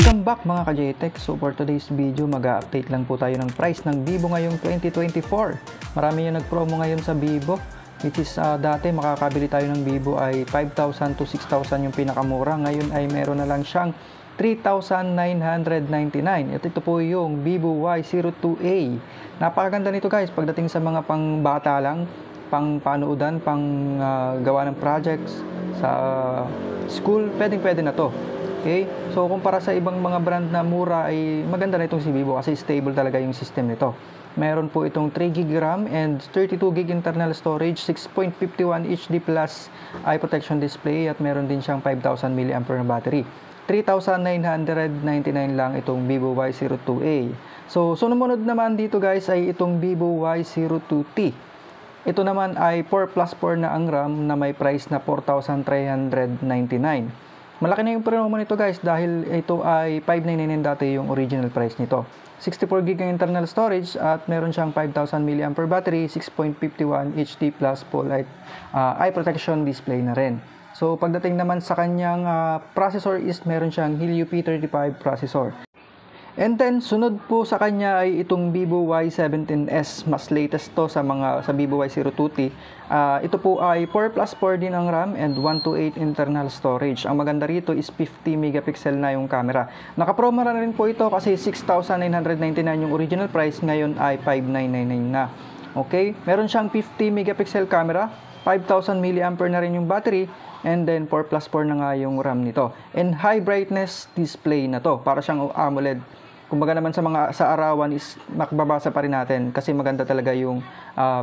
Welcome back mga ka-JTech. So for today's video, mag-update lang po tayo ng price ng Vivo ngayong 2024. Marami yung nag-promo ngayon sa Vivo, which is dati makakabili tayo ng Vivo ay 5,000 to 6,000 yung pinakamura. Ngayon ay meron na lang siyang 3,999. Ito po yung Vivo Y02A. Napakaganda nito guys pagdating sa mga pangbata lang, pang panuudan, pang gawa ng projects sa school, pwedeng-pwede na to. Okay? So, kumpara sa ibang mga brand na mura ay maganda na itong si Vivo kasi stable talaga yung system nito. Meron po itong 3GB RAM and 32GB internal storage, 6.51 HD plus eye protection display at meron din siyang 5,000 mAh na battery. 3,999 lang itong Vivo Y02A. So, sumunod naman dito guys ay itong Vivo Y02T. Ito naman ay 4+4 na ang RAM na may price na 4,399. Malaki na yung promo nito guys dahil ito ay 599 dati yung original price nito. 64GB ang internal storage at meron siyang 5,000 mAh battery, 6.51 HD plus full eye protection display na rin. So pagdating naman sa kanyang processor is meron siyang Helio P35 processor. And then, sunod po sa kanya ay itong Vivo Y17s. Mas latest to sa Vivo Y02T. Ito po ay 4+4 din ang RAM and 128 internal storage. Ang maganda rito is 50 megapixel na yung camera. Nakapromo na rin po ito kasi 6,999 yung original price. Ngayon ay 5,999 na. Okay? Meron siyang 50 megapixel camera. 5,000 mAh na rin yung battery. And then 4+4 na nga yung RAM nito. And high brightness display na to. Para siyang AMOLED. Kumbaga naman sa arawan is makababasa pa rin natin kasi maganda talaga yung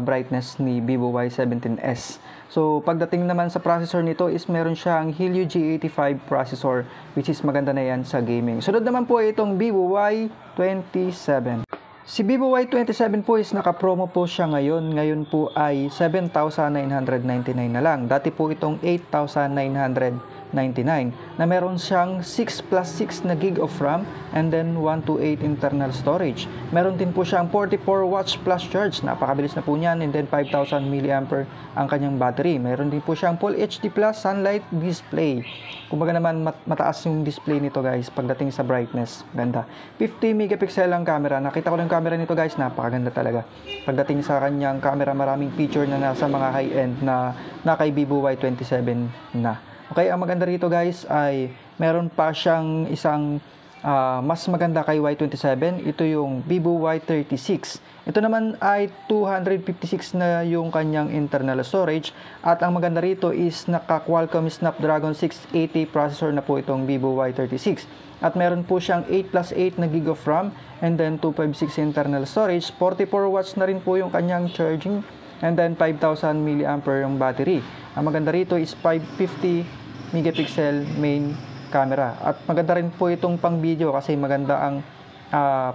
brightness ni Vivo Y17s. So pagdating naman sa processor nito is meron siyang Helio G85 processor which is maganda na yan sa gaming. Sunod naman po itong Vivo Y27. Si Vivo Y27 po is naka-promo po siya ngayon. Ngayon po ay 7,999 na lang. Dati po itong 8,999 na meron siyang 6+6 na gig of RAM and then 128 internal storage. Meron din po siyang 44 watts plus charge. Napakabilis na po niyan and then 5,000 mAh ang kanyang battery. Meron din po siyang Full HD plus sunlight display. Kumbaga naman mataas yung display nito guys pagdating sa brightness. Ganda. 50 megapixel ang camera. Nakita ko lang yung camera nito guys, napakaganda talaga. Pagdating sa kanyang camera, maraming feature na nasa mga high-end na kay Vivo Y27 na. Okay, ang maganda rito guys ay meron pa siyang isang mas maganda kay Y27. Ito yung Vivo Y36. Ito naman ay 256 na yung kanyang internal storage. At ang maganda rito is naka-Qualcomm Snapdragon 680 processor na po itong Vivo Y36. At meron po siyang 8+8 na gig of RAM and then 256 internal storage. 44 watts na rin po yung kanyang charging and then 5,000 mAh yung battery. Ang maganda rito is 550 megapixel main camera. At maganda rin po itong pang video kasi maganda ang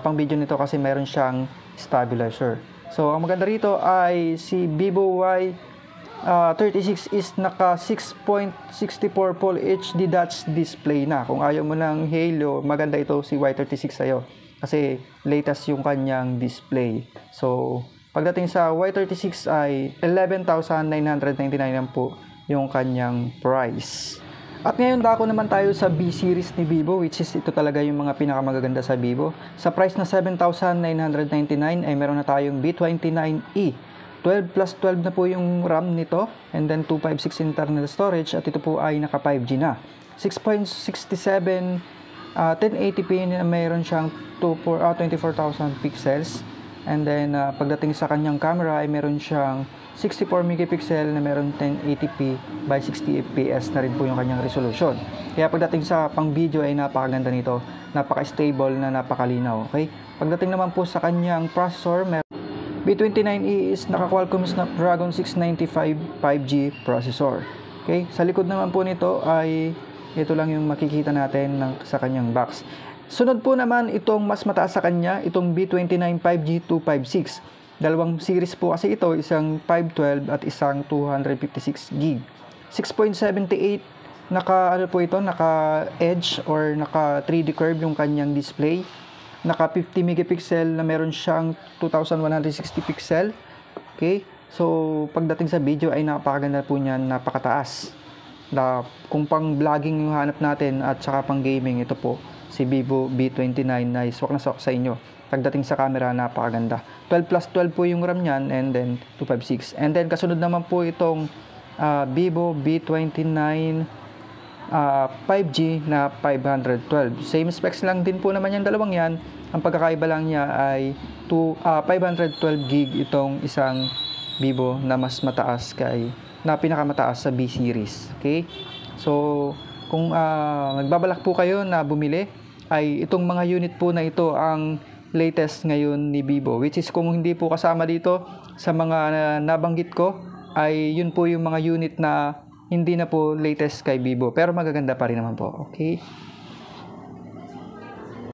pang video nito kasi meron siyang stabilizer. So ang maganda rito ay si Vivo Y36 is naka 6.64 Full HD Dots display na. Kung ayaw mo ng Helio, maganda ito si Y36 sa'yo kasi latest yung kanyang display. So pagdating sa Y36 ay 11,999 po yung kanyang price. At ngayon dako naman tayo sa B series ni Vivo which is ito talaga yung mga pinakamagaganda sa Vivo. Sa price na 7,999 ay meron na tayong B29e. 12+12 na po yung RAM nito and then 256 internal storage at ito po ay naka 5G na. 6.67 1080p na mayroon siyang 24,000 pixels. And then pagdating sa kanyang camera ay meron siyang 64 megapixel na meron 1080p by 60 fps na rin po yung kanyang resolution. Kaya pagdating sa pang video ay napakaganda nito, napaka-stable na napakalinaw. Okay? Pagdating naman po sa kanyang processor, B29e is naka-Qualcomm Snapdragon 695 5G processor. Okay? Sa likod naman po nito ay ito lang yung makikita natin sa kanyang box. Sunod po naman itong mas mataas sa kanya, itong B29 5G 256. Dalawang series po kasi ito, isang 512 at isang 256GB. 6.78 naka edge or naka 3D curve yung kanyang display. Naka 50 megapixel na meron siyang 2160 pixel. Okay? So pagdating sa video ay napakaganda po niyan, napakataas. Kung pang vlogging yung hanap natin at saka pang gaming, ito po si Vivo V29 na swak na swak sa inyo. Pagdating sa camera, napakaganda. 12+12 po yung RAM niyan, and then 256. And then kasunod naman po itong Vivo V29 5G na 512. Same specs lang din po naman yung dalawang yan. Ang pagkakaiba lang niya ay 512 gig itong isang Vivo na mas mataas na pinakamataas sa B series. Okay? So, kung nagbabalak po kayo na bumili, ay itong mga unit po na ito ang latest ngayon ni Vivo, which is kung hindi po kasama dito sa mga nabanggit ko, ay yun po yung mga unit na hindi na po latest kay Vivo, pero magaganda pa rin naman po. Okay?